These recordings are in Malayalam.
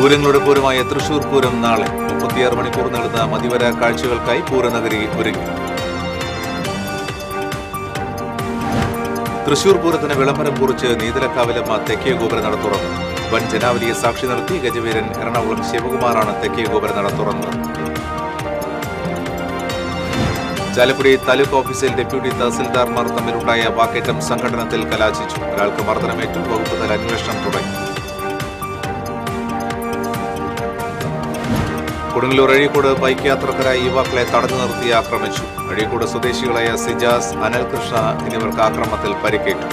പൂരങ്ങളുടെ പൂരമായ തൃശൂർ പൂരം നാളെ 36 മണിക്കൂർ നീളുന്ന മതിവര കാഴ്ചകൾക്കായി പൂരനഗരി ഒരുങ്ങി. തൃശൂർ പൂരത്തിന് വിളംബരം കുറിച്ച് നീതലക്കാവിലമ്മ തെക്കേ ഗോപുരനട തുറന്നു. വൻ ജനാവലിയെ സാക്ഷി നിർത്തി ഗജവീരൻ എറണാകുളം ശിവകുമാറാണ് തെക്കേ ഗോപുരനട തുറന്നത്. ചാലക്കുടി താലൂക്ക് ഓഫീസിൽ ഡെപ്യൂട്ടി തഹസിൽദാർമാർ തമ്മിലുണ്ടായ വാക്കേറ്റം സംഘടനത്തിൽ കലാശിച്ചു. ഒരാൾക്ക് മർദ്ദനമേറ്റു. വകുപ്പ് തല അന്വേഷണം തുടങ്ങി. കൊടുങ്ങല്ലൂർ അഴീക്കോട് ബൈക്ക് യാത്രക്കാരായ യുവാക്കളെ തടഞ്ഞു നിർത്തി ആക്രമിച്ചു. അഴീക്കോട് സ്വദേശികളായ സിജാസ്, അനൽകൃഷ്ണ എന്നിവർക്ക് ആക്രമണത്തിൽ പരിക്കേറ്റു.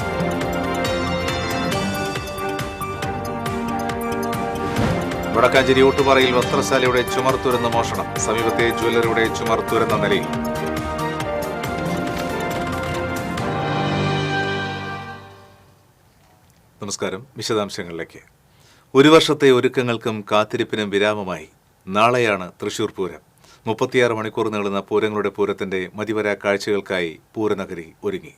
വടക്കാഞ്ചേരി ഊട്ടുപാറയിൽ വസ്ത്രശാലയുടെ ചുമർ തുരന്ന മോഷണം. സമീപത്തെ ജ്വല്ലറിയുടെ ചുമർ തുരന്ന നിലയിൽ. നമസ്കാരം. വിശദാംശങ്ങളിലേക്ക്. ഒരു വർഷത്തെ ഒരുക്കങ്ങൾക്കും കാത്തിരിപ്പിനും വിരാമമായി. നാളെയാണ് തൃശൂർ പൂരം. 36 മണിക്കൂർ നീളുന്ന പൂരങ്ങളുടെ പൂരത്തിന്റെ മതിവര കാഴ്ചകൾക്കായി പൂരനഗരി ഒരുങ്ങി.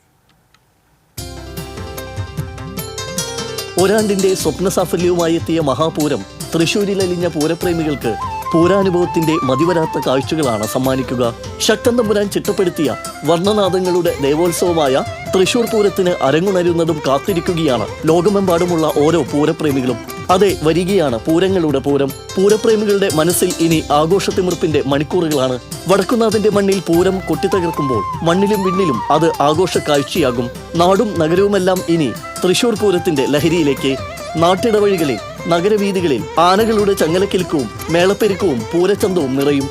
ഒരാണ്ടിന്റെ സ്വപ്നസാഫല്യവുമായി എത്തിയ മഹാപൂരം തൃശൂരിലലിഞ്ഞ പൂരപ്രേമികൾക്ക് പൂരാനുഭവത്തിന്റെ മതിവരാത്ത കാഴ്ചകളാണ് സമ്മാനിക്കുക. ശക്തൻ തമ്പുരാൻ ചിട്ടപ്പെടുത്തിയ വർണ്ണനാദങ്ങളുടെ ദേവോത്സവമായ തൃശൂർ പൂരത്തിന് അരങ്ങുണരുന്നതും കാത്തിരിക്കുകയാണ് ലോകമെമ്പാടുമുള്ള ഓരോ പൂരപ്രേമികളും. അതെ, വരികയാണ് പൂരങ്ങളുടെ പൂരം. പൂരപ്രേമികളുടെ മനസ്സിൽ ഇനി ആഘോഷത്തിമിർപ്പിന്റെ മണിക്കൂറുകളാണ്. വടക്കുന്നാഥന്റെ മണ്ണിൽ പൂരം കൊട്ടിത്തകർക്കുമ്പോൾ മണ്ണിലും വിണ്ണിലും അത് ആഘോഷ കാഴ്ചയാകും. നാടും നഗരവുമെല്ലാം ഇനി തൃശൂർ പൂരത്തിന്റെ ലഹരിയിലേക്ക്. നാട്ടിടവഴികളിൽ, നഗരവീഥികളിൽ ആനകളുടെ ചങ്ങലക്കിലുക്കവും മേളപ്പെരുക്കവും പൂരച്ചന്തവും നിറയും.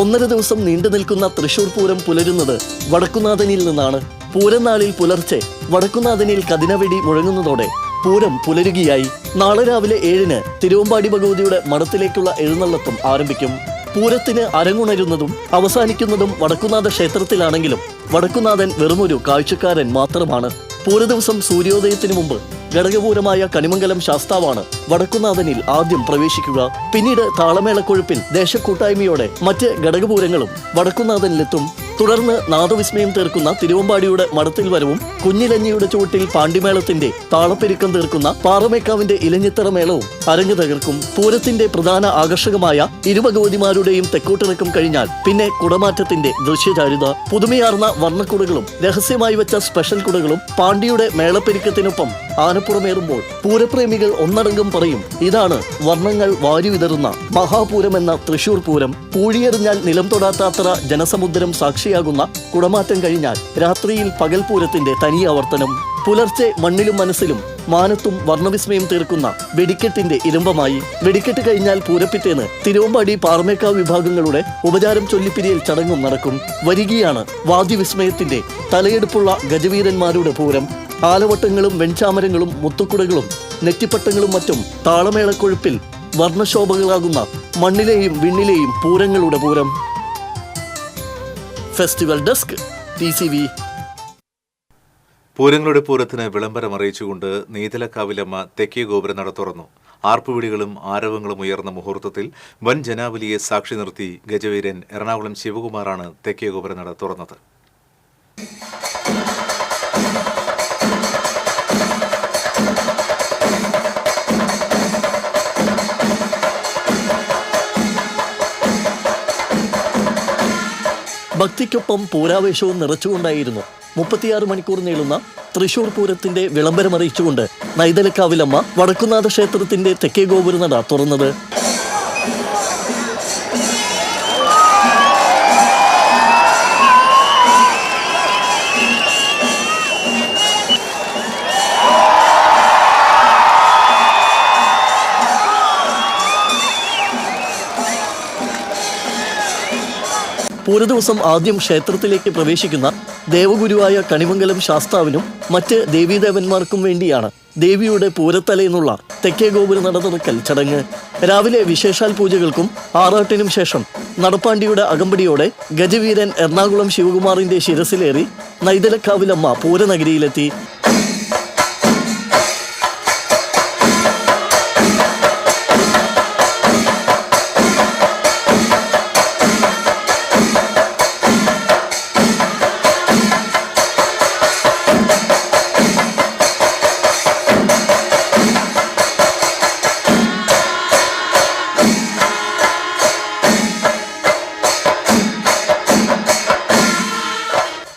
1.5 ദിവസം നീണ്ടു നിൽക്കുന്ന തൃശൂർ പൂരം പുലരുന്നത് വടക്കുന്നാഥനിൽ നിന്നാണ്. പൂരനാളിൽ പുലർച്ചെ വടക്കുന്നാഥനിൽ കതിനവെടി മുഴങ്ങുന്നതോടെ പൂരം പുലരുകയായി. നാളെ രാവിലെ 7-ന് തിരുവമ്പാടി ഭഗവതിയുടെ മഠത്തിലേക്കുള്ള എഴുന്നള്ളത്തും ആരംഭിക്കും. പൂരത്തിന് അരങ്ങുണരുന്നതും അവസാനിക്കുന്നതും വടക്കുന്നാഥ ക്ഷേത്രത്തിലാണെങ്കിലും വടക്കുന്നാഥൻ വെറുമൊരു കാഴ്ചക്കാരൻ മാത്രമാണ്. പൂരദിവസം സൂര്യോദയത്തിനു മുമ്പ് ഘടകപൂരമായ കണിമംഗലം ശാസ്താവാണ് വടക്കുന്നാഥനിൽ ആദ്യം പ്രവേശിക്കുക. പിന്നീട് താളമേളക്കൊഴുപ്പിൽ ദേശക്കൂട്ടായ്മയോടെ മറ്റ് ഘടകപൂരങ്ങളും വടക്കുന്നാഥനിലെത്തും. തുടർന്ന് നാദവിസ്മയം തീർക്കുന്ന തിരുവമ്പാടിയുടെ മഠത്തിൽ വരവും കുഞ്ഞിലഞ്ഞിയുടെ ചുവട്ടിൽ പാണ്ടിമേളത്തിന്റെ താളപ്പെരുക്കം തീർക്കുന്ന പാറമേക്കാവിന്റെ ഇലഞ്ഞിത്തറ മേളവും അരങ്ങു തകർക്കും. പൂരത്തിന്റെ പ്രധാന ആകർഷകമായ ഇരുഭഗവതിമാരുടെയും തെക്കോട്ടിറക്കം കഴിഞ്ഞാൽ പിന്നെ കുടമാറ്റത്തിന്റെ ദൃശ്യചാരുത. പുതുമയാർന്ന വർണ്ണക്കുടകളും രഹസ്യമായി വെച്ച സ്പെഷ്യൽ കുടകളും പാണ്ടിയുടെ മേളപ്പെരുക്കത്തിനൊപ്പം ആനപ്പുറമേറുമ്പോൾ പൂരപ്രേമികൾ ഒന്നടങ്കം പറയും, ഇതാണ് വർണ്ണങ്ങൾ വാരിവിതറുന്ന മഹാപൂരമെന്ന തൃശൂർ പൂരം. പൂഴിയെറിഞ്ഞാൽ നിലം തൊടാത്തത്ര ജനസമുദ്രം സാക്ഷിയാകുന്ന കുടമാറ്റം കഴിഞ്ഞാൽ രാത്രിയിൽ പകൽപൂരത്തിന്റെ തനിയാവർത്തനം. പുലർച്ചെ മണ്ണിലും മനസ്സിലും മാനത്തും വർണ്ണവിസ്മയം തീർക്കുന്ന വെടിക്കെട്ടിന്റെ ഇരമ്പമായി. വെടിക്കെട്ട് കഴിഞ്ഞാൽ പൂരപ്പിറ്റേന്ന് തിരുവമ്പാടി പാറമേക്കാവ് വിഭാഗങ്ങളുടെ ഉപചാരം ചൊല്ലിപ്പിരിയൽ ചടങ്ങും നടക്കും. വരികയാണ് വാദ്യവിസ്മയത്തിന്റെ തലയെടുപ്പുള്ള ഗജവീരന്മാരുടെ പൂരം. ആലവട്ടങ്ങളും വെൺചാമരങ്ങളും മുത്തുക്കുടകളും നെറ്റിപ്പട്ടങ്ങളും മറ്റും താളമേളക്കൊഴുപ്പിൽ വർണ്ണശോഭകളാകുന്ന മണ്ണിലെയും വിണ്ണിലെയും പൂരങ്ങളുടെ പൂരം. Festival desk TCV. പൂരങ്ങളുടെ പൂരത്തിന് വിളംബരം അറിയിച്ചുകൊണ്ട് നീതലക്കാവിലമ്മ തെക്കേ ഗോപുരനട തുറന്നു. ആർപ്പുവിളികളും ആരവങ്ങളും ഉയർന്ന മുഹൂർത്തത്തിൽ വൻ ജനാവലിയെ സാക്ഷി നിർത്തി ഗജവീരൻ എറണാകുളം ശിവകുമാറാണ് തെക്കേ ഗോപുരനട തുറന്നത്. ഭക്തിക്കൊപ്പം പൂരാവേശവും നിറച്ചുകൊണ്ടായിരുന്നു 36 മണിക്കൂർ നീളുന്ന തൃശൂർ പൂരത്തിന്റെ വിളംബരമറിയിച്ചുകൊണ്ട് നൈതലക്കാവിലമ്മ വടക്കുന്നാഥ ക്ഷേത്രത്തിന്റെ തെക്കേ ഗോപുരനട തുറന്നത്. പൂരദിവസം ആദ്യം ക്ഷേത്രത്തിലേക്ക് പ്രവേശിക്കുന്ന ദേവഗുരുവായ കണിമംഗലം ശാസ്താവിനും മറ്റ് ദേവീദേവന്മാർക്കും വേണ്ടിയാണ് ദേവിയുടെ പൂരത്തലേന്നുള്ള തെക്കേ ഗോപുരനട തുറക്കൽ ചടങ്ങ്. രാവിലെ വിശേഷാൽ പൂജകൾക്കും ആറാട്ടിനും ശേഷം നടപ്പാണ്ടിയുടെ അകമ്പടിയോടെ ഗജവീരൻ എറണാകുളം ശിവകുമാറിന്റെ ശിരസിലേറി നൈതലക്കാവിലമ്മ പൂരനഗരിയിലെത്തി.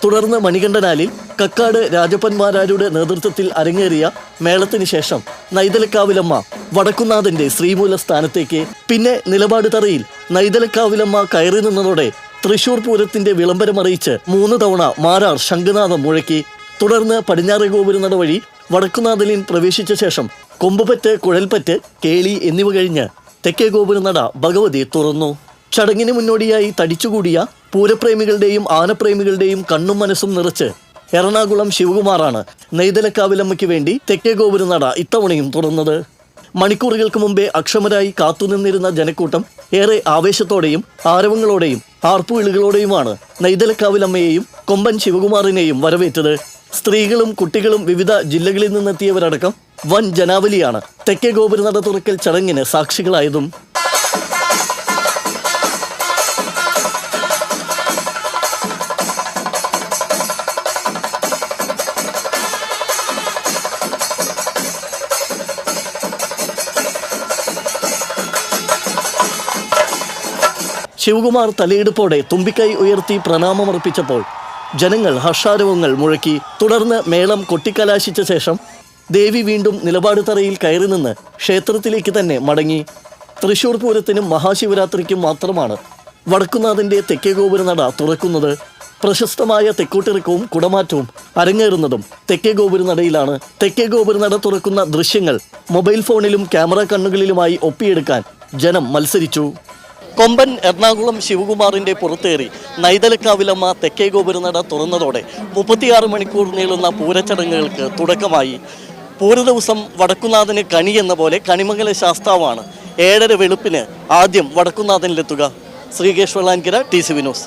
തുടർന്ന് മണികണ്ഠനാലിൽ കക്കാട് രാജപ്പന്മാരാരുടെ നേതൃത്വത്തിൽ അരങ്ങേറിയ മേളത്തിന് ശേഷം നൈതലക്കാവിലമ്മ വടക്കുന്നാഥന്റെ ശ്രീമൂല സ്ഥാനത്തേക്ക്, പിന്നെ നിലപാട് തറയിൽ നൈതലക്കാവിലമ്മ കയറി നിന്നതോടെ തൃശൂർ പൂരത്തിന്റെ വിളംബരമറിയിച്ച് 3 തവണ മാരാർ ശംഖുനാഥം മുഴക്കി. തുടർന്ന് പടിഞ്ഞാറേ ഗോപുരനട വഴി വടക്കുന്നാഥലിൽ പ്രവേശിച്ച ശേഷം കൊമ്പുപറ്റ്, കുഴൽപ്പറ്റ്, കേളി എന്നിവ കഴിഞ്ഞ് തെക്കേ ഗോപുരനട ഭഗവതി തുറന്നു. ചടങ്ങിന് മുന്നോടിയായി തടിച്ചുകൂടിയ പൂരപ്രേമികളുടെയും ആനപ്രേമികളുടെയും കണ്ണും മനസ്സും നിറച്ച് എറണാകുളം ശിവകുമാറാണ് നെയ്തലക്കാവിലമ്മയ്ക്ക് വേണ്ടി തെക്കേ ഗോപുരനട ഇത്തവണയും തുറന്നത്. മണിക്കൂറുകൾക്ക് മുമ്പേ അക്ഷമരായി കാത്തുനിന്നിരുന്ന ജനക്കൂട്ടം ഏറെ ആവേശത്തോടെയും ആരവങ്ങളോടെയും ആർപ്പുവിളികളോടെയുമാണ് നെയ്തലക്കാവിലമ്മയെയും കൊമ്പൻ ശിവകുമാറിനെയും വരവേറ്റത്. സ്ത്രീകളും കുട്ടികളും വിവിധ ജില്ലകളിൽ നിന്നെത്തിയവരടക്കം വൻ ജനാവലിയാണ് തെക്കേ ഗോപുരനട തുറക്കൽ ചടങ്ങിന് സാക്ഷികളായതും. ശിവകുമാർ തലയെടുപ്പോടെ തുമ്പിക്കൈ ഉയർത്തി പ്രണാമമർപ്പിച്ചപ്പോൾ ജനങ്ങൾ ഹർഷാരവങ്ങൾ മുഴക്കി. തുടർന്ന് മേളം കൊട്ടിക്കലാശിച്ച ശേഷം ദേവി വീണ്ടും നിലപാട് തറയിൽ കയറി നിന്ന് ക്ഷേത്രത്തിലേക്ക് തന്നെ മടങ്ങി. തൃശൂർ പൂരത്തിനും മഹാശിവരാത്രിക്കും മാത്രമാണ് വടക്കുന്നാഥന്റെ തെക്കേ ഗോപുരനട തുറക്കുന്നത്. പ്രശസ്തമായ തെക്കോട്ടിറക്കവും കുടമാറ്റവും അരങ്ങേറുന്നതും തെക്കേ ഗോപുരനടയിലാണ്. തെക്കേ ഗോപുരനട തുറക്കുന്ന ദൃശ്യങ്ങൾ മൊബൈൽ ഫോണിലും ക്യാമറ കണ്ണുകളിലുമായി ഒപ്പിയെടുക്കാൻ ജനം മത്സരിച്ചു. കൊമ്പൻ എറണാകുളം ശിവകുമാറിന്റെ പുറത്തേറി നൈതലക്കാവിലമ്മ തെക്കേ ഗോപുരനട തുറന്നതോടെ 36 മണിക്കൂർ നീളുന്ന പൂരച്ചടങ്ങുകൾക്ക് തുടക്കമായി. പൂരദിവസം വടക്കുന്നാഥന് കണി എന്ന പോലെ കണിമംഗല ശാസ്താവാണ് 7:30 വെളുപ്പിന് ആദ്യം വടക്കുന്നാഥനിലെത്തുക. Sreekesh Vellankara, TCV news.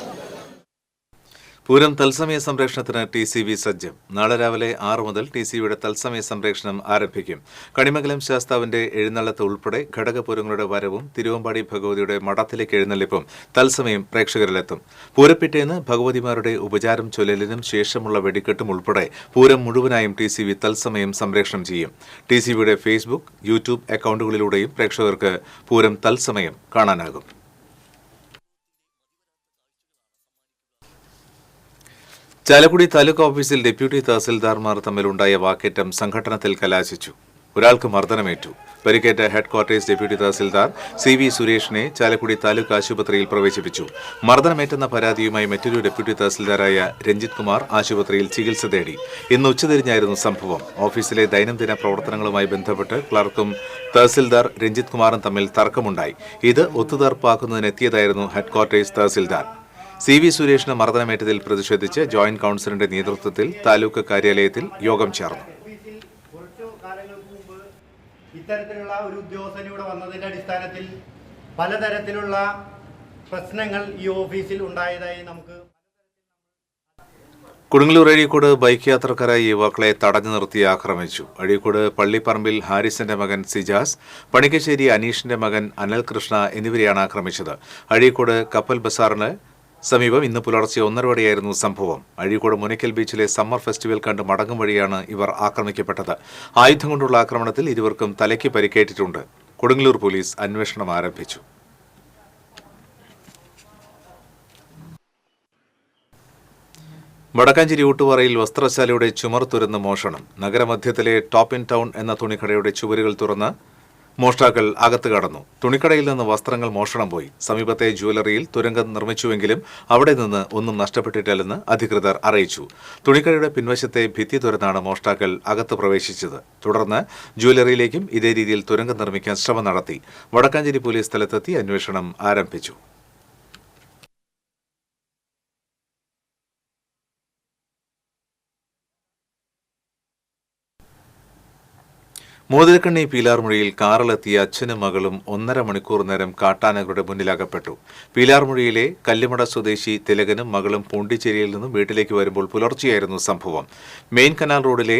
പൂരം തത്സമയ സംപ്രേഷണത്തിന് TCV സജ്ജം. നാളെ രാവിലെ 6 മുതൽ TCVയുടെ തത്സമയ സംപ്രേഷണം ആരംഭിക്കും. കണിമംഗലം ശാസ്താവിന്റെ എഴുന്നള്ളത്ത് ഉൾപ്പെടെ ഘടകപൂരങ്ങളുടെ വരവും തിരുവമ്പാടി ഭഗവതിയുടെ മഠത്തിലേക്ക് എഴുന്നള്ളിപ്പും തത്സമയം പ്രേക്ഷകരിലെത്തും. പൂരപ്പിറ്റേന്ന് ഭഗവതിമാരുടെ ഉപചാരം ചൊല്ലലിനും ശേഷമുള്ള വെടിക്കെട്ടും ഉൾപ്പെടെ പൂരം മുഴുവനായും TCV തത്സമയം സംപ്രേഷണം ചെയ്യും. TCVയുടെ ഫേസ്ബുക്ക്, യൂട്യൂബ് അക്കൗണ്ടുകളിലൂടെയും പ്രേക്ഷകർക്ക് പൂരം തത്സമയം കാണാനാകും. ചാലക്കുടി താലൂക്ക് ഓഫീസിൽ ഡെപ്യൂട്ടി തഹസിൽദാർമാർ തമ്മിലുണ്ടായ വാക്കേറ്റം സംഘട്ടനത്തിൽ കലാശിച്ചു. ഒരാൾക്ക് മർദ്ദനമേറ്റു. പരിക്കേറ്റ head quarters deputy tahsildar CV സുരേഷിനെ ചാലക്കുടി താലൂക്ക് ആശുപത്രിയിൽ പ്രവേശിപ്പിച്ചു. മർദ്ദനമേറ്റെന്ന പരാതിയുമായി മറ്റൊരു ഡെപ്യൂട്ടി തഹസിൽദാരായ രഞ്ജിത് കുമാർ ആശുപത്രിയിൽ ചികിത്സ തേടി. ഇന്ന് ഉച്ചതിരിഞ്ഞായിരുന്നു സംഭവം. ഓഫീസിലെ ദൈനംദിന പ്രവർത്തനങ്ങളുമായി ബന്ധപ്പെട്ട് ക്ലർക്കും തഹസിൽദാർ രഞ്ജിത് കുമാറും തമ്മിൽ തർക്കമുണ്ടായി. ഇത് ഒത്തുതീർപ്പാക്കുന്നതിനെത്തിയതായിരുന്നു ഹെഡ് ക്വാർട്ടേഴ്സ് തഹസിൽദാർ. CV സുരേഷിന് മർദ്ദനമേറ്റതിൽ പ്രതിഷേധിച്ച് ജോയിന്റ് കൌൺസിലിന്റെ നേതൃത്വത്തിൽ താലൂക്ക് കാര്യാലയത്തിൽ യോഗം ചേർന്നു. കുറച്ചു കാലങ്ങൾക്ക് മുമ്പ് ഇത്തരത്തിലുള്ള ഒരു ഉദ്യോഗസ്ഥൻ ഇവിടെ വന്നതിന്റെ അടിസ്ഥാനത്തിൽ പലതരത്തിലുള്ള പ്രശ്നങ്ങൾ ഈ ഓഫീസിൽ ഉണ്ടായതായി നമുക്ക്. കൊടുങ്ങല്ലൂർ അഴീക്കോട് ബൈക്ക് യാത്രക്കാരായ യുവാക്കളെ തടഞ്ഞു നിർത്തി ആക്രമിച്ചു. അഴീക്കോട് പള്ളിപ്പറമ്പിൽ ഹാരിസിന്റെ മകൻ സിജാസ്, പണിക്കശ്ശേരി അനീഷിന്റെ മകൻ അനൽകൃഷ്ണ എന്നിവരെയാണ് ആക്രമിച്ചത്. അഴീക്കോട് കപ്പൽ ബസാറിന് സമീപം ഇന്ന് പുലർച്ചെ 1:30 സംഭവം. അഴീക്കോട് മുനയ്ക്കൽ ബീച്ചിലെ സമ്മർ ഫെസ്റ്റിവൽ കണ്ട് മടങ്ങും വഴിയാണ് ഇവർ ആക്രമിക്കപ്പെട്ടത്. ആയുധം കൊണ്ടുള്ള ആക്രമണത്തിൽ ഇരുവർക്കും തലയ്ക്ക് പരിക്കേറ്റിട്ടുണ്ട്. കൊടുങ്ങല്ലൂർ പോലീസ് അന്വേഷണം ആരംഭിച്ചു. വടക്കാഞ്ചേരി ഊട്ടുപാറയിൽ വസ്ത്രശാലയുടെ ചുമർ തുരന്ന് മോഷണം. നഗരമധ്യത്തിലെ ടോപ്പ് ഇൻ ടൗൺ എന്ന തുണിക്കടയുടെ ചുവരുകൾ തുറന്ന് മോഷ്ടാക്കൾ അകത്ത് കടന്നു. തുണിക്കടയിൽ നിന്ന് വസ്ത്രങ്ങൾ മോഷണം പോയി. സമീപത്തെ ജ്വല്ലറിയിൽ തുരങ്കം നിർമ്മിച്ചുവെങ്കിലും അവിടെ നിന്ന് ഒന്നും നഷ്ടപ്പെട്ടിട്ടില്ലെന്ന് അധികൃതർ അറിയിച്ചു. തുണിക്കടയുടെ പിൻവശത്തെ ഭിത്തി തുരന്നാണ് മോഷ്ടാക്കൾ അകത്ത് പ്രവേശിച്ചത്. തുടർന്ന് ജ്വല്ലറിയിലേക്കും ഇതേ രീതിയിൽ തുരങ്കം നിർമ്മിക്കാൻ ശ്രമം നടത്തി. വടക്കാഞ്ചേരി പോലീസ് സ്ഥലത്തെത്തി അന്വേഷണം ആരംഭിച്ചു. മോതിരക്കണ്ണി പീലാർമൊഴിയിൽ കാറിലെത്തിയ അച്ഛനും മകളും 1.5 മണിക്കൂർ നേരം കാട്ടാനകളുടെ മുന്നിലകപ്പെട്ടു. പീലാർമൊഴിയിലെ കല്ലുമട സ്വദേശി തിലകനും മകളും പോണ്ടിച്ചേരിയിൽ നിന്നും വീട്ടിലേക്ക് വരുമ്പോൾ പുലർച്ചെയായിരുന്നു സംഭവം. മെയിൻ കനാൽ റോഡിലെ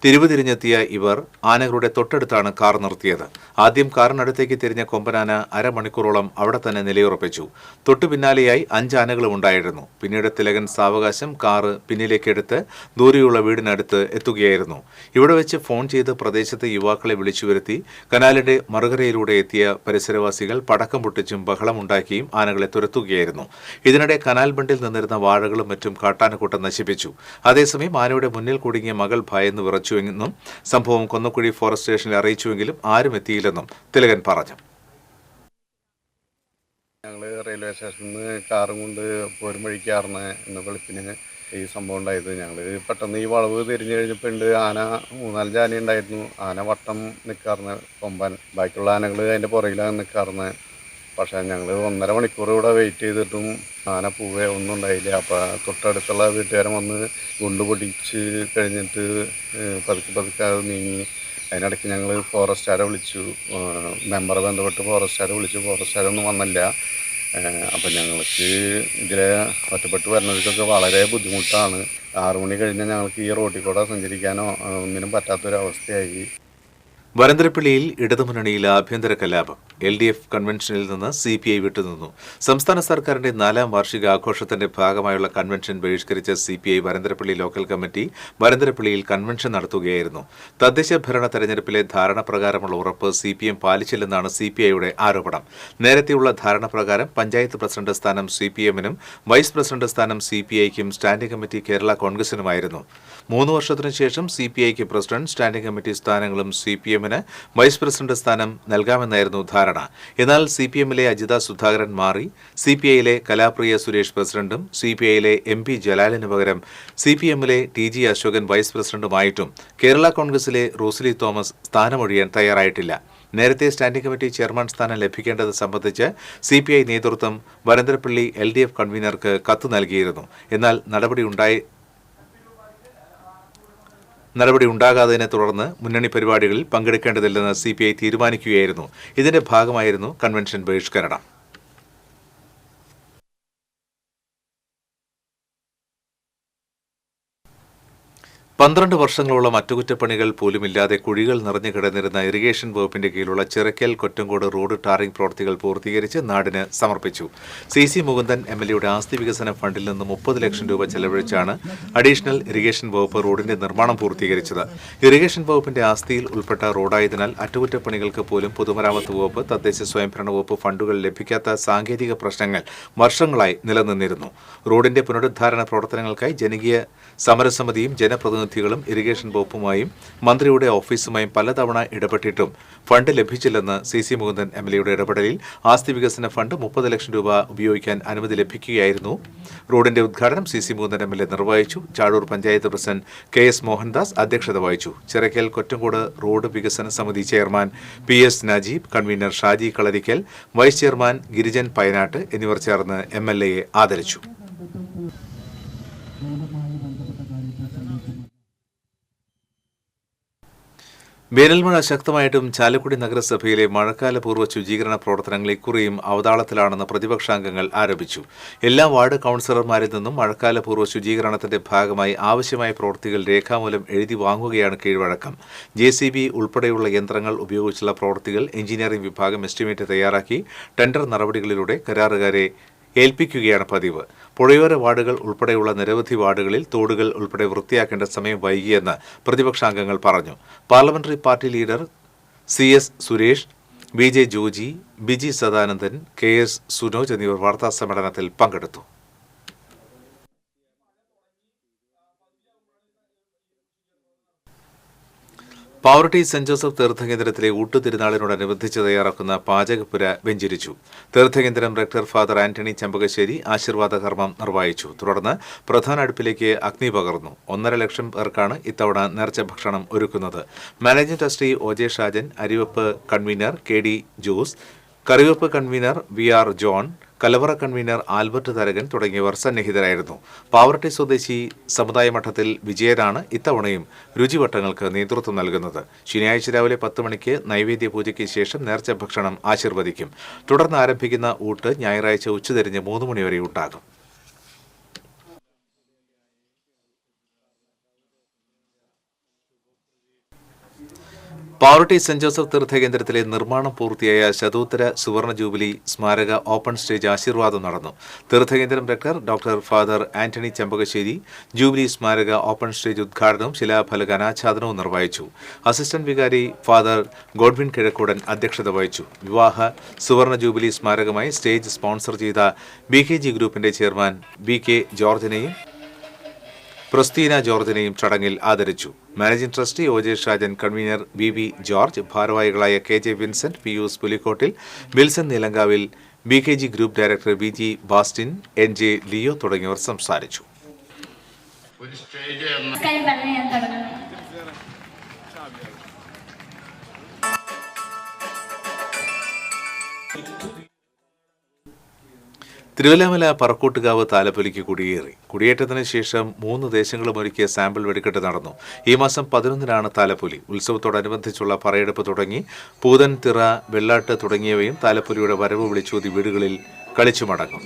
തിരിഞ്ഞെത്തിയ ഇവർ ആനകളുടെ തൊട്ടടുത്താണ് കാർ നിർത്തിയത്. ആദ്യം കാറിനടുത്തേക്ക് തിരിഞ്ഞ കൊമ്പനാന അരമണിക്കൂറോളം അവിടെ തന്നെ നിലയുറപ്പിച്ചു. തൊട്ടു പിന്നാലെയായി 5 ആനകളും ഉണ്ടായിരുന്നു. പിന്നീട് തിലകൻ സാവകാശം കാറ് പിന്നിലേക്കെടുത്ത് ദൂരെയുള്ള വീടിനടുത്ത് എത്തുകയായിരുന്നു. ഇവിടെ വെച്ച് ഫോൺ ചെയ്ത് പ്രദേശത്തെ യുവാക്കളെ വിളിച്ചുവരുത്തി കനാലിന്റെ മറുകരയിലൂടെ എത്തിയ പരിസരവാസികൾ പടക്കം പൊട്ടിച്ചും ബഹളമുണ്ടാക്കിയും ആനകളെ തുരത്തുകയായിരുന്നു. ഇതിനിടെ കനാൽ ബണ്ടിൽ നിന്നിരുന്ന വാഴകളും മറ്റും കാട്ടാനക്കൂട്ടം നശിപ്പിച്ചു. അതേസമയം ആനയുടെ മുന്നിൽ കുടുങ്ങിയ മകൾ ഭയന്ന് വിറച്ചുവെന്നും സംഭവം കൊന്നക്കുഴി ഫോറസ്റ്റ് സ്റ്റേഷനിൽ അറിയിച്ചുവെങ്കിലും ആരും എത്തിയില്ലെന്നും തിലകൻ പറഞ്ഞു. ഞങ്ങൾ റെയിൽവേ സ്റ്റേഷനിൽ നിന്ന് കാറും കൊണ്ട് പോരും വഴിക്കാറുന്ന ഇന്ന് വെളുപ്പിന് ഈ സംഭവം ഉണ്ടായത്. ഞങ്ങൾ പെട്ടെന്ന് ഈ വളവ് തിരിഞ്ഞു കഴിഞ്ഞപ്പോൾ ഉണ്ട് ആന 3-4 ആന ഉണ്ടായിരുന്നു. ആന വട്ടം നിൽക്കാറുന്ന കൊമ്പൻ, ബാക്കിയുള്ള ആനകൾ അതിൻ്റെ പുറകിലാണ് നിൽക്കാറുന്നത്. പക്ഷേ ഞങ്ങൾ 1.5 മണിക്കൂർ ഇവിടെ വെയിറ്റ് ചെയ്തിട്ടും ആന പോവുക ഒന്നും ഉണ്ടായില്ല. അപ്പോൾ തൊട്ടടുത്തുള്ള വീട്ടുകാരൻ വന്ന് ഗുണ്ട് പൊടിച്ച് കഴിഞ്ഞിട്ട് പതുക്കെ അത് നീങ്ങി. അതിനിടയ്ക്ക് ഞങ്ങൾ ഫോറസ്റ്റുകാരെ വിളിച്ചു, മെമ്പറെ ബന്ധപ്പെട്ട് ഫോറസ്റ്റുകാരെ വിളിച്ചു. ഫോറസ്റ്റുകാരൊന്നും വന്നില്ല. അപ്പം ഞങ്ങൾക്ക് ഇതിലെ ഒറ്റപ്പെട്ട് വരുന്നവർക്കൊക്കെ വളരെ ബുദ്ധിമുട്ടാണ്. 6 മണി കഴിഞ്ഞാൽ ഞങ്ങൾക്ക് ഈ റോഡിൽ കൂടെ സഞ്ചരിക്കാനോ ഒന്നിനും പറ്റാത്തൊരവസ്ഥയായി. വരന്തരപ്പള്ളിയിൽ ഇടതുമുന്നണിയിൽ ആഭ്യന്തര കലാപം. LDF കൺവെൻഷനിൽ നിന്ന് CPI വിട്ടുനിന്നു. സംസ്ഥാന സർക്കാരിന്റെ 4ാം വാർഷിക ആഘോഷത്തിന്റെ ഭാഗമായുള്ള കൺവെൻഷൻ ബഹിഷ്കരിച്ച CPI വരന്തരപ്പള്ളി ലോക്കൽ കമ്മിറ്റി വരന്തരപ്പള്ളിയിൽ കൺവെൻഷൻ നടത്തുകയായിരുന്നു. തദ്ദേശ ഭരണ തെരഞ്ഞെടുപ്പിലെ ധാരണ പ്രകാരമുള്ള ഉറപ്പ് CPM പാലിച്ചില്ലെന്നാണ് CPIയുടെ ആരോപണം. നേരത്തെയുള്ള ധാരണ പ്രകാരം പഞ്ചായത്ത് പ്രസിഡന്റ് സ്ഥാനം CPMനും വൈസ് പ്രസിഡന്റ് സ്ഥാനം CPIക്കും സ്റ്റാൻഡിംഗ് കമ്മിറ്റി കേരള കോൺഗ്രസിനുമായിരുന്നു. 3 വർഷത്തിനു ശേഷം CPIക്ക് പ്രസിഡന്റ്, സ്റ്റാൻഡിംഗ് കമ്മിറ്റി സ്ഥാനങ്ങളും CPM വൈസ് പ്രസിഡന്റ് സ്ഥാനം നൽകാമെന്നായിരുന്നു ധാരണ. എന്നാൽ CPMലെ അജിത സുധാകരൻ മാറി CPIയിലെ കലാപ്രിയ സുരേഷ് പ്രസിഡന്റും CPIയിലെ MP ജലാലിന് പകരം CPMലെ TG അശോകൻ വൈസ് പ്രസിഡന്റുമായിട്ടും കേരള കോൺഗ്രസിലെ റോസ്ലി തോമസ് സ്ഥാനമൊഴിയാൻ തയ്യാറായിട്ടില്ല. നേരത്തെ സ്റ്റാൻഡിംഗ് കമ്മിറ്റി ചെയർമാൻ സ്ഥാനം ലഭിക്കേണ്ടത് സംബന്ധിച്ച് CPI നേതൃത്വം വരന്തരപ്പള്ളി LDF കൺവീനർക്ക് കത്ത് നൽകിയിരുന്നു. എന്നാൽ നടപടി ഉണ്ടാകാത്തതിനെ തുടർന്ന് മുന്നണി പരിപാടികളിൽ പങ്കെടുക്കേണ്ടതില്ലെന്ന് CPI തീരുമാനിക്കുകയായിരുന്നു. ഇതിന്റെ ഭാഗമായിരുന്നു കൺവെൻഷൻ ബഹിഷ്കരണം. 12 വർഷങ്ങളോളം അറ്റകുറ്റപ്പണികൾ പോലുമില്ലാതെ കുഴികൾ നിറഞ്ഞു കിടന്നിരുന്ന ഇറിഗേഷൻ വകുപ്പിന്റെ കീഴിലുള്ള ചിറക്കൽ കൊറ്റങ്കോട് റോഡ് ടാറിംഗ് പ്രവൃത്തികൾ പൂർത്തീകരിച്ച് നാടിന് സമർപ്പിച്ചു. CC മുകുന്ദൻ MLAയുടെ ആസ്തി വികസന ഫണ്ടിൽ നിന്ന് 30 ലക്ഷം രൂപ ചെലവഴിച്ചാണ് അഡീഷണൽ ഇറിഗേഷൻ വകുപ്പ് റോഡിന്റെ നിർമ്മാണം പൂർത്തീകരിച്ചത്. ഇറിഗേഷൻ വകുപ്പിന്റെ ആസ്തിയിൽ ഉൾപ്പെട്ട റോഡായതിനാൽ അറ്റകുറ്റപ്പണികൾക്ക് പോലും പൊതുമരാമത്ത് വകുപ്പ്, തദ്ദേശ സ്വയംഭരണ വകുപ്പ് ഫണ്ടുകൾ ലഭിക്കാത്ത സാങ്കേതിക പ്രശ്നങ്ങൾ വർഷങ്ങളായി നിലനിന്നിരുന്നു. റോഡിന്റെ പുനരുദ്ധാരണ പ്രവർത്തനങ്ങൾക്കായി ജനകീയ സമരസമിതിയും ജനപ്രതിനിധികളും ഇറിഗേഷൻ വകുപ്പുമായും മന്ത്രിയുടെ ഓഫീസുമായും പലതവണ ഇടപെട്ടിട്ടും ഫണ്ട് ലഭിച്ചില്ലെന്ന് CC മുകുന്ദൻ MLAയുടെ ഇടപെടലിൽ ആസ്തി വികസന ഫണ്ട് 30 ലക്ഷം രൂപ ഉപയോഗിക്കാൻ അനുമതി ലഭിക്കുകയായിരുന്നു. റോഡിന്റെ ഉദ്ഘാടനം CC മുകുന്ദൻ MLA നിർവഹിച്ചു. ചാഴൂർ പഞ്ചായത്ത് പ്രസിഡന്റ് KS മോഹൻദാസ് അധ്യക്ഷത വഹിച്ചു. ചിറക്കൽ കൊറ്റങ്കോട് റോഡ് വികസന സമിതി chairman PS Najeeb, convener Shaji Kalarikkal, vice chairman Girijan Payanatt എന്നിവർ ചേർന്ന് MLAയെ ആദരിച്ചു. വേനൽമഴ ശക്തമായിട്ടും ചാലക്കുടി നഗരസഭയിലെ മഴക്കാലപൂർവ്വ ശുചീകരണ പ്രവർത്തനങ്ങൾ ഇക്കുറിയും അവതാളത്തിലാണെന്ന് പ്രതിപക്ഷാംഗങ്ങൾ ആരോപിച്ചു. എല്ലാ വാർഡ് കൌൺസിലർമാരിൽ നിന്നും മഴക്കാലപൂർവ്വ ശുചീകരണത്തിന്റെ ഭാഗമായി ആവശ്യമായ പ്രവൃത്തികൾ രേഖാമൂലം എഴുതി വാങ്ങുകയാണ് കീഴ്വഴക്കം. JCB ഉൾപ്പെടെയുള്ള യന്ത്രങ്ങൾ ഉപയോഗിച്ചുള്ള പ്രവൃത്തികൾ എഞ്ചിനീയറിംഗ് വിഭാഗം എസ്റ്റിമേറ്റ് തയ്യാറാക്കി ടെൻഡർ നടപടികളിലൂടെ കരാറുകാരെ ഏൽപ്പിക്കുകയാണ് പതിവ്. പുഴയോര വാർഡുകൾ ഉൾപ്പെടെയുള്ള നിരവധി വാർഡുകളിൽ തോടുകൾ ഉൾപ്പെടെ വൃത്തിയാക്കേണ്ട സമയം വൈകിയെന്ന് പ്രതിപക്ഷാംഗങ്ങൾ പറഞ്ഞു. Parliamentary party leader CS Suresh, BJ Joji, Biji Sadanandan, KS Sunoj എന്നിവർ വാർത്താസമ്മേളനത്തിൽ പങ്കെടുത്തു. പാവറട്ടി സെന്റ് ജോസഫ് തീർത്ഥകേന്ദ്രത്തിലെ ഊട്ടുതിരുനാളിനോടനുബന്ധിച്ച് തയ്യാറാക്കുന്ന പാചകപ്പുര വെഞ്ചരിച്ചു. തീർത്ഥകേന്ദ്രം റെക്ടർ ഫാദർ ആന്റണി ചെമ്പകശ്ശേരി ആശീർവാദ കർമ്മം നിർവഹിച്ചു. തുടർന്ന് പ്രധാന അടുപ്പിലേക്ക് അഗ്നി പകർന്നു. 1.5 ലക്ഷം പേർക്കാണ് ഇത്തവണ നേർച്ച ഭക്ഷണം ഒരുക്കുന്നത്. മാനേജിംഗ് ട്രസ്റ്റി OJ ഷാജൻ, അരിവെപ്പ് കൺവീനർ KD ജോസ്, കറിവെപ്പ് കൺവീനർ VR ജോൺ, കലവറ കൺവീനർ ആൽബർട്ട് തരകൻ തുടങ്ങിയവർ സന്നിഹിതരായിരുന്നു. പാവറട്ടി സ്വദേശി സമുദായ മഠത്തിൽ വിജയനാണ് ഇത്തവണയും രുചിവട്ടങ്ങൾക്ക് നേതൃത്വം നൽകുന്നത്. ശനിയാഴ്ച രാവിലെ 10 മണിക്ക് നൈവേദ്യ പൂജയ്ക്ക് ശേഷം നേർച്ച ഭക്ഷണം ആശീർവദിക്കും. തുടർന്ന് ആരംഭിക്കുന്ന ഊട്ട് ഞായറാഴ്ച ഉച്ചതിരിഞ്ഞ് 3 മണിവരെ ഉണ്ടാകും. പാവറട്ടി സെന്റ് ജോസഫ് തീർത്ഥകേന്ദ്രത്തിലെ നിർമ്മാണം പൂർത്തിയായ ശതോത്തര സുവർണ ജൂബിലി സ്മാരക ഓപ്പൺ സ്റ്റേജ് ആശീർവാദം നടന്നു. തീർത്ഥകേന്ദ്രം rector doctor father Antony Chembakassery jubilee സ്മാരക ഓപ്പൺ സ്റ്റേജ് ഉദ്ഘാടനവും ശിലാഫലക അനാച്ഛാദനവും നിർവഹിച്ചു. അസിസ്റ്റന്റ് വികാരി ഫാദർ ഗോഡ്വിൻ കിഴക്കൂടൻ അധ്യക്ഷത വഹിച്ചു. വിവാഹ സുവർണ ജൂബിലി സ്മാരകമായി സ്റ്റേജ് സ്പോൺസർ ചെയ്ത BKG ഗ്രൂപ്പിന്റെ ചെയർമാൻ BK ജോർജിനെയും ക്രിസ്റ്റീന ജോർജിനെയും ചടങ്ങിൽ ആദരിച്ചു. Managing trustee OJ Shajan, convener BB George, ഭാരവാഹികളായ KJ Vincent, Pius Pulikkottil, Wilson Neelankavil, BKG group director BG Bastin, NJ Leo തുടങ്ങിയവർ സംസാരിച്ചു. തിരുവല്ലാമല പറക്കോട്ടുകാവ് താലപ്പൊലിക്ക് കുടിയേറി. കുടിയേറ്റത്തിന് ശേഷം 3 ദേശങ്ങളും ഒരുക്കിയ സാമ്പിൾ വെടിക്കെട്ട് നടന്നു. ഈ മാസം 11-നാണ് താലപ്പൊലി. ഉത്സവത്തോടനുബന്ധിച്ചുള്ള പറയെടുപ്പ് തുടങ്ങി. പൂതൻ, തിറ, വെള്ളാട്ട് തുടങ്ങിയവയും താലപ്പൊലിയുടെ വരവ് വിളിച്ചോതി വീടുകളിൽ കളിച്ചു മടങ്ങും.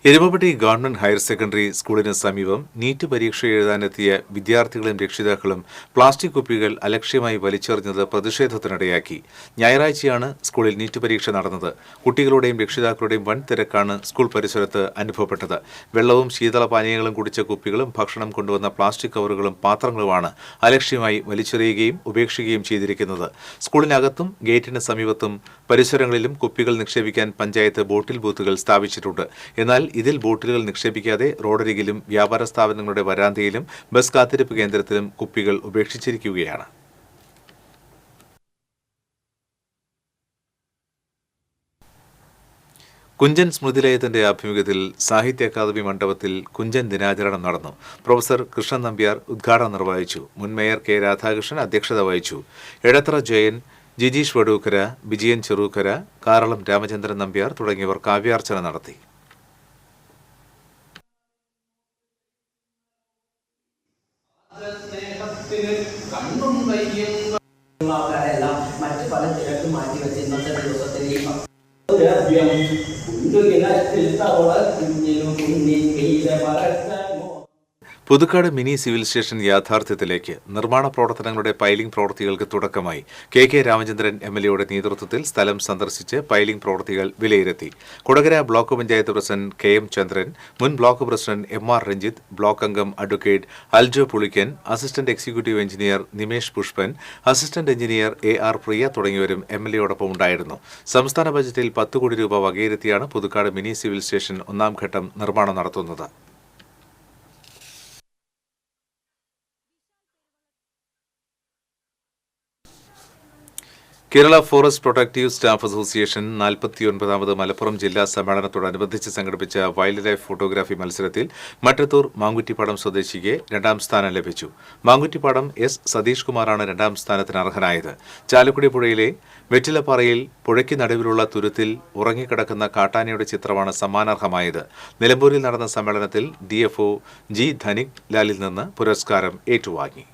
എരുമപ്പെട്ടി ഗവൺമെന്റ് ഹയർ സെക്കൻഡറി സ്കൂളിന് സമീപം നീറ്റ് പരീക്ഷ എഴുതാനെത്തിയ വിദ്യാർത്ഥികളും രക്ഷിതാക്കളും പ്ലാസ്റ്റിക് കുപ്പികൾ അലക്ഷ്യമായി വലിച്ചെറിഞ്ഞത് പ്രതിഷേധത്തിനിടയാക്കി. ഞായറാഴ്ചയാണ് സ്കൂളിൽ നീറ്റ് പരീക്ഷ നടന്നത്. കുട്ടികളുടെയും രക്ഷിതാക്കളുടെയും വൻ തിരക്കാണ് സ്കൂൾ പരിസരത്ത് അനുഭവപ്പെട്ടത്. വെള്ളവും ശീതളപാനീയങ്ങളും കുടിച്ച കുപ്പികളും ഭക്ഷണം കൊണ്ടുവന്ന പ്ലാസ്റ്റിക് കവറുകളും പാത്രങ്ങളുമാണ് അലക്ഷ്യമായി വലിച്ചെറിയുകയും ഉപേക്ഷിക്കുകയും ചെയ്തിരിക്കുന്നത്. സ്കൂളിനകത്തും ഗേറ്റിന് സമീപത്തും പരിസരങ്ങളിലും കുപ്പികൾ നിക്ഷേപിക്കാൻ പഞ്ചായത്ത് ബോട്ടിൽ ബൂത്തുകൾ സ്ഥാപിച്ചിട്ടുണ്ട്. എന്നാൽ ഇതിൽ ബോട്ടിലുകൾ നിക്ഷേപിക്കാതെ റോഡരികിലും വ്യാപാര സ്ഥാപനങ്ങളുടെ വരാന്തയിലും ബസ് കാത്തിരിപ്പ് കേന്ദ്രത്തിലും കുപ്പികൾ ഉപേക്ഷിച്ചിരിക്കുകയാണ്. കുഞ്ചൻ സ്മൃതിലയത്തിന്റെ ആഭിമുഖ്യത്തിൽ സാഹിത്യ അക്കാദമി മണ്ഡപത്തിൽ കുഞ്ചൻ ദിനാചരണം നടന്നു. പ്രൊഫസർ കൃഷ്ണൻ നമ്പ്യാർ ഉദ്ഘാടനം നിർവഹിച്ചു. മുൻ മേയർ K രാധാകൃഷ്ണൻ അധ്യക്ഷത വഹിച്ചു. എടത്തറ ജയൻ, ജിജീഷ് വടൂക്കര, വിജയൻ ചെറൂക്കര, കാറളം രാമചന്ദ്രൻ നമ്പ്യാർ തുടങ്ങിയവർ കാവ്യാർച്ചന നടത്തി. മറ്റു പല തിരക്ക് മാറ്റി വെച്ച് ഇന്നത്തെ ദിവസത്തിലേക്ക് പുതുക്കാട് മിനി സിവിൽ സ്റ്റേഷൻ യാഥാർത്ഥ്യത്തിലേക്ക്. നിർമ്മാണ പ്രവർത്തനങ്ങളുടെ പൈലിംഗ് പ്രവൃത്തികൾക്ക് തുടക്കമായി. KK രാമചന്ദ്രൻ MLAയുടെ നേതൃത്വത്തിൽ സ്ഥലം സന്ദർശിച്ച് പൈലിംഗ് പ്രവൃത്തികൾ വിലയിരുത്തി. Kodakara block panchayat president KM Chandran, മുൻ block president MR Ranjith, block അംഗം advocate Aljo Pulikkan, assistant executive engineer Nimesh Pushpan, assistant engineer AR Priya തുടങ്ങിയവരും MLAയോടൊപ്പം ഉണ്ടായിരുന്നു. സംസ്ഥാന ബജറ്റിൽ 10 കോടി രൂപ വകയിരുത്തിയാണ് പുതുക്കാട് മിനി സിവിൽ സ്റ്റേഷൻ 1ാം ഘട്ടം നിർമ്മാണം നടത്തുന്നത്. Kerala forest protective staff association 49ാമത് മലപ്പുറം ജില്ലാ സമ്മേളനത്തോടനുബന്ധിച്ച് സംഘടിപ്പിച്ച വൈൽഡ് ലൈഫ് ഫോട്ടോഗ്രാഫി മത്സരത്തിൽ മറ്റത്തൂർ മാങ്കുറ്റിപ്പാടം സ്വദേശിക്ക് 2ാം സ്ഥാനം ലഭിച്ചു. മാങ്കുറ്റിപ്പാടം S സതീഷ് കുമാറാണ് 2ാം സ്ഥാനത്തിന് അർഹനായത്. ചാലക്കുടി പുഴയിലെ വെറ്റിലപ്പാറയിൽ പുഴയ്ക്ക് നടുവിലുള്ള തുരുത്തിൽ ഉറങ്ങിക്കിടക്കുന്ന കാട്ടാനയുടെ ചിത്രമാണ് സമ്മാനാർഹമായത്. നിലമ്പൂരിൽ നടന്ന സമ്മേളനത്തിൽ DFO G ധനിക് ലാലിൽ നിന്ന് പുരസ്കാരം ഏറ്റുവാങ്ങി.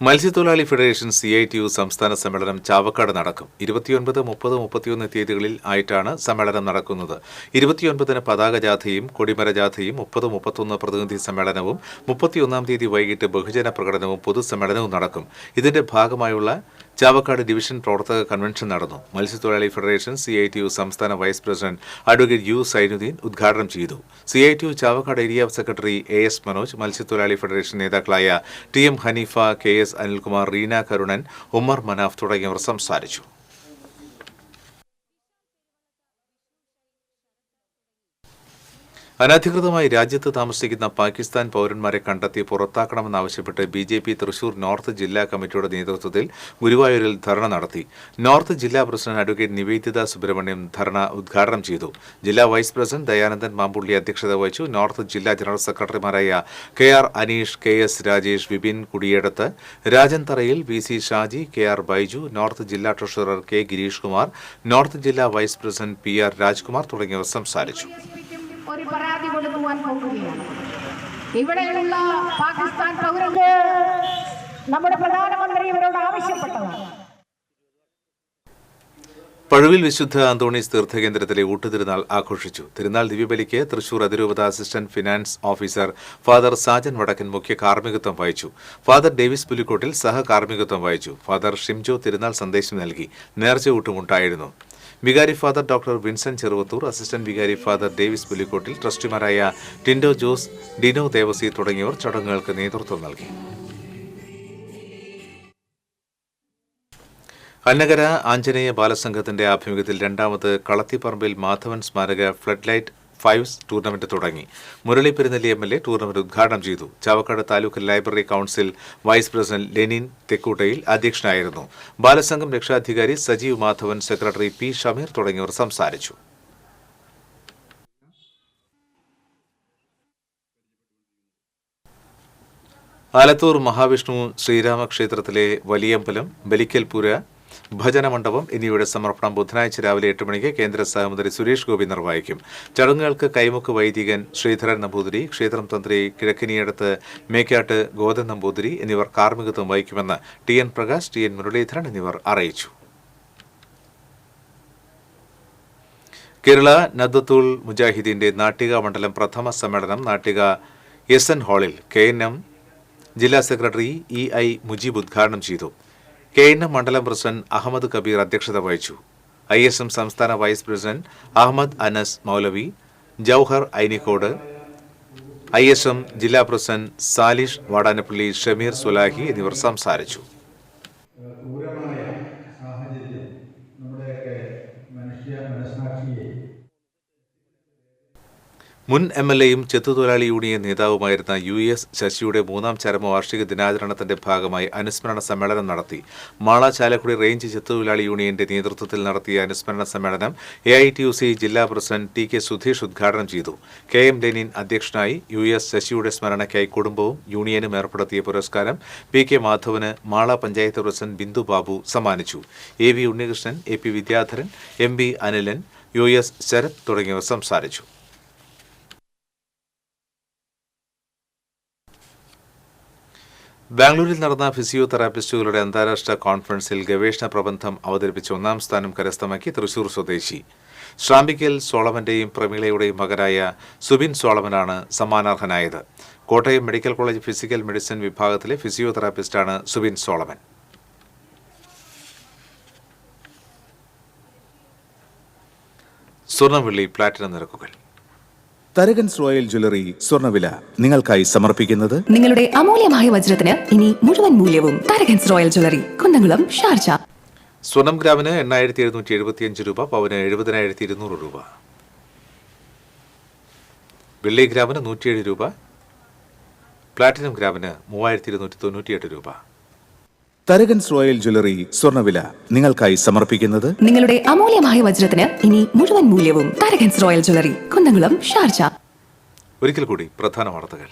മത്സ്യത്തൊഴിലാളി ഫെഡറേഷൻ CITU സംസ്ഥാന സമ്മേളനം ചാവക്കാട് നടക്കും. 29, 30, 31 തീയതികളിൽ ആയിട്ടാണ് സമ്മേളനം നടക്കുന്നത്. 29-ന് പതാക ജാഥയും കൊടിമര ജാഥയും, 30, 31 പ്രതിനിധി സമ്മേളനവും, 31-ാം തീയതി വൈകിട്ട് ബഹുജന പ്രകടനവും പൊതുസമ്മേളനവും നടക്കും. ഇതിന്റെ ഭാഗമായുള്ള ചാവക്കാട് ഡിവിഷൻ പ്രവർത്തക കൺവെൻഷൻ നടന്നു. മത്സ്യത്തൊഴിലാളി ഫെഡറേഷൻ CITU സംസ്ഥാന vice president advocate U Zainuddin ഉദ്ഘാടനം ചെയ്തു. CITU Chavakkad area secretary AS Manoj, മത്സ്യത്തൊഴിലാളി ഫെഡറേഷൻ നേതാക്കളായ TM ഹനീഫ, KS അനിൽകുമാർ, റീന കരുണൻ, ഉമ്മർ മനാഫ് തുടങ്ങിയവർ സംസാരിച്ചു. അനധികൃതമായി രാജ്യത്ത് താമസിക്കുന്ന പാകിസ്ഥാൻ പൗരന്മാരെ കണ്ടെത്തി പുറത്താക്കണമെന്നാവശ്യപ്പെട്ട് BJP തൃശൂർ നോർത്ത് ജില്ലാ കമ്മിറ്റിയുടെ നേതൃത്വത്തിൽ ഗുരുവായൂരിൽ ധർണ നടത്തി. നോർത്ത് ജില്ലാ പ്രസിഡന്റ് അഡ്വക്കേറ്റ് നിവേദിത സുബ്രഹ്മണ്യം ധർണ ഉദ്ഘാടനം ചെയ്തു. ജില്ലാ വൈസ് പ്രസിഡന്റ് ദയാനന്ദൻ മാമ്പുള്ളി അധ്യക്ഷത വഹിച്ചു. നോർത്ത് ജില്ലാ ജനറൽ സെക്രട്ടറിമാരായ KR Aneesh, KS Rajesh, Vipin കുടിയേടത്ത്, Rajan Tharayil, VC Shaji, KR Baiju, north ജില്ലാ treasurer K Girish Kumar, north ജില്ലാ വൈസ് പ്രസിഡന്റ് PR രാജ്കുമാർ തുടങ്ങിയവർ സംസാരിച്ചു. ഒരു പരാതി കൊടുക്കുവാൻ പോകുകയാണ്. ഇവിടെയുള്ള പാകിസ്ഥാൻ പൗരന്മാർ നമ്മുടെ പ്രധാനമന്ത്രി ഇവരോട് ആവശ്യപ്പെട്ടതാണ്. പഴുവിൽ വിശുദ്ധ അന്തോണീസ് തീർത്ഥകേന്ദ്രത്തിലെ ഊട്ടുതിരുനാൾ ആഘോഷിച്ചു. തിരുനാൾ ദിവ്യബലിക്ക് തൃശൂർ അതിരൂപത assistant finance officer father Sajan വടക്കൻ മുഖ്യ കാർമ്മികത്വം വഹിച്ചു. ഫാദർ ഡേവിസ് പുലിക്കോട്ടിൽ സഹകാർമ്മികത്വം വഹിച്ചു. ഫാദർ ഷിംജോ തിരുനാൾ സന്ദേശം നൽകി. നേർച്ച ഊട്ടുമുണ്ടായിരുന്നു. വികാരി father doctor Vincent Cheruvathur, assistant വികാരി ഫാദർ ഡേവിസ് പുലിക്കോട്ടിൽ, ട്രസ്റ്റിമാരായ ടിൻഡോ ജോസ്, ഡിനോ ദേവസി തുടങ്ങിയവർ ചടങ്ങുകൾക്ക് നേതൃത്വം നൽകി. അന്നകര ആഞ്ജനേയ ബാലസംഘത്തിന്റെ ആഭിമുഖ്യത്തിൽ രണ്ടാമത് കളത്തിപ്പറമ്പിൽ മാധവൻ സ്മാരക ഫ്ലഡ് ലൈറ്റ് 5 ടൂർണമെന്റ് തുടങ്ങി. മുരളി പെരുന്നെല്ലി MLA ടൂർണമെന്റ് ഉദ്ഘാടനം ചെയ്തു. Chavakkad taluk library council vice president Lenin Thekkoottayil അധ്യക്ഷനായിരുന്നു. ബാലസംഘം രക്ഷാധികാരി സജീവ് മാധവൻ, സെക്രട്ടറി P ഷമീർ തുടങ്ങിയവർ സംസാരിച്ചു. ആലത്തൂർ മഹാവിഷ്ണു ശ്രീരാമക്ഷേത്രത്തിലെ വലിയമ്പലം, ബലിക്കൽപുര, ഭജന മണ്ഡപം എന്നിവയുടെ സമർപ്പണം ബുധനാഴ്ച രാവിലെ 8 മണിക്ക് കേന്ദ്ര സഹമന്ത്രി സുരേഷ് ഗോപി നിർവഹിക്കും. ചടങ്ങുകൾക്ക് കൈമുക്ക് വൈദികൻ ശ്രീധരൻ നമ്പൂതിരി, ക്ഷേത്രം തന്ത്രി കിഴക്കിനിയടത്ത് മേക്കാട്ട് ഗോതൻ നമ്പൂതിരി എന്നിവർ കാർമ്മികത്വം വഹിക്കുമെന്ന് TN പ്രകാശ്, TN മുരളീധരൻ എന്നിവർ അറിയിച്ചു. കേരള നദ്വത്തുൽ മുജാഹിദീന്റെ നാട്ടിക മണ്ഡലം പ്രഥമ സമ്മേളനം നാട്ടിക SN ഹാളിൽ KNM ജില്ലാ സെക്രട്ടറി EI മുജീബ് ഉദ്ഘാടനം ചെയ്തു. KNM മണ്ഡലം പ്രസിഡന്റ് അഹമ്മദ് കബീർ അധ്യക്ഷത വഹിച്ചു. ISM സംസ്ഥാന വൈസ് പ്രസിഡന്റ് അഹമ്മദ് അനസ് മൗലവി, ജൌഹർ ഐനിക്കോട്, ISM ജില്ലാ പ്രസിഡന്റ് സാലിഷ് വാടാനപ്പള്ളി, ഷമീർ സുലാഹി എന്നിവർ സംസാരിച്ചു. മുൻ MLAയും ചെത്തുതൊഴിലാളി യൂണിയൻ നേതാവുമായിരുന്ന US ശശിയുടെ 3ാം ചരമവാർഷിക ദിനാചരണത്തിന്റെ ഭാഗമായി അനുസ്മരണ സമ്മേളനം നടത്തി. മാള ചാലക്കുടി റേഞ്ച് ചെത്തുതൊഴിലാളി യൂണിയന്റെ നേതൃത്വത്തിൽ നടത്തിയ അനുസ്മരണ സമ്മേളനം AITUC ജില്ലാ പ്രസിഡന്റ് TK സുധീഷ് ഉദ്ഘാടനം ചെയ്തു. KM ലെനിൻ അധ്യക്ഷനായി. US ശശിയുടെ സ്മരണയ്ക്കായി കുടുംബവും യൂണിയനും ഏർപ്പെടുത്തിയ പുരസ്കാരം PK മാധവന് മാള പഞ്ചായത്ത് പ്രസിഡന്റ് ബിന്ദു ബാബു സമ്മാനിച്ചു. AV Unnikrishnan, AP Vidyadharan, MB Anilan, US Sarath തുടങ്ങിയവർ സംസാരിച്ചു. ബാംഗ്ലൂരിൽ നടന്ന ഫിസിയോതെറാപ്പിസ്റ്റുകളുടെ അന്താരാഷ്ട്ര കോൺഫറൻസിൽ ഗവേഷണ പ്രബന്ധം അവതരിപ്പിച്ച് 1ാം സ്ഥാനം കരസ്ഥമാക്കി തൃശൂർ സ്വദേശി ശ്രാമ്പിക്കൽ സോളമന്റെയും പ്രമീളയുടെയും മകനായ സുബിൻ സോളമനാണ് സമ്മാനാർഹനായത്. Kottayam medical college physical medicine വിഭാഗത്തിലെ ഫിസിയോതെറാപ്പിസ്റ്റാണ് സുബിൻ സോളമൻ. സ്വർണ്ണ-വെള്ളി പ്ലാറ്റിനം നിരക്കുകൾ. തരകൻസ് റോയൽ ജ്വല്ലറി സ്വർണ്ണവില നിങ്ങൾക്കായി സമർപ്പിക്കുന്നത് നിങ്ങളുടെ അമൂല്യമായ വജ്രത്തിന് ഇനി മുഴുവൻ മൂല്യവും Tharakans royal jewellery, Kunnamkulam, Sharjah. സ്വർണം ഗ്രാമിന് 8,775 രൂപ, പവന് 70,200 രൂപ. വെള്ളി ഗ്രാമിന് 107 രൂപ, പ്ലാറ്റിനം ഗ്രാമിന് 3,298 രൂപ. തരകൻസ് റോയൽ ജ്വല്ലറി സ്വർണ്ണവില നിങ്ങൾക്കായി സമർപ്പിക്കുന്നത് നിങ്ങളുടെ അമൂല്യമായ വജ്രത്തിന് ഇനി മുഴുവൻ മൂല്യവും Tharakans royal jewellery, Kunnamkulam, Sharjah. ഒരിക്കൽ കൂടി പ്രധാന വാർത്തകൾ.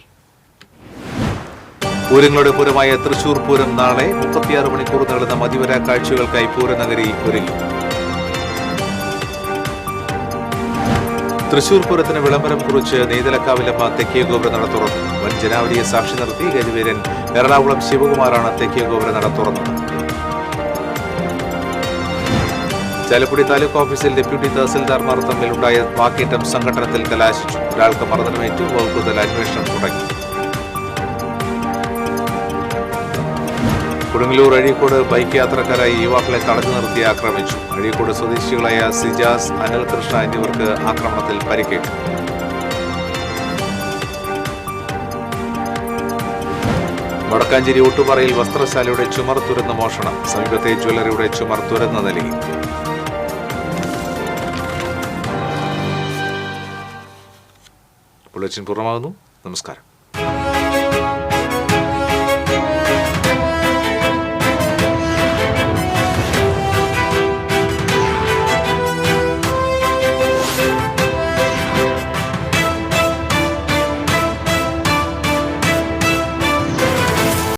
പൂരങ്ങളുടെ പൂരമായ തൃശൂർ പൂരം നാളെ 36 മണിക്കൂർ നീളുന്ന മതിവര കാഴ്ചകൾക്കായി പൂരനഗരി ഒരുങ്ങി. തൃശൂർ പൂരത്തിന് വിളംബരം കുറിച്ച് നെയ്തലക്കാവിലമ്മ തെക്കേ ഗോപുര നട തുറന്നു. വൻ ജനാവലിയെ സാക്ഷി നിർത്തി ഗജവീരൻ എറണാകുളം ശിവകുമാറാണ് തെക്കേ ഗോപുര നട തുറന്നത്. ചാലക്കുടി താലൂക്ക് ഓഫീസിൽ ഡെപ്യൂട്ടി തഹസിൽദാർമാർ തമ്മിലുണ്ടായ വാക്കേറ്റം സംഘട്ടനത്തിൽ കലാശിച്ചു. ഒരാൾക്ക് മർദ്ദനമേറ്റു. വകുപ്പുതല അന്വേഷണം തുടങ്ങി. കൊടുങ്ങല്ലൂർ അഴീക്കോട് ബൈക്ക് യാത്രക്കാരായി യുവാക്കളെ തടഞ്ഞു നിർത്തി ആക്രമിച്ചു. അഴീക്കോട് സ്വദേശികളായ സിജാസ്, അനിൽ കൃഷ്ണ എന്നിവർക്ക് ആക്രമണത്തിൽ പരിക്കേറ്റു. വടക്കാഞ്ചേരി ഒട്ടുപാറയിൽ വസ്ത്രശാലയുടെ ചുമർ തുരന്ന് മോഷണം. സമീപത്തെ ജ്വല്ലറിയുടെ ചുമർ തുരന്ന് നൽകി. ബുള്ളറ്റിൻ പൂർണ്ണമാകുന്നു. നമസ്കാരം.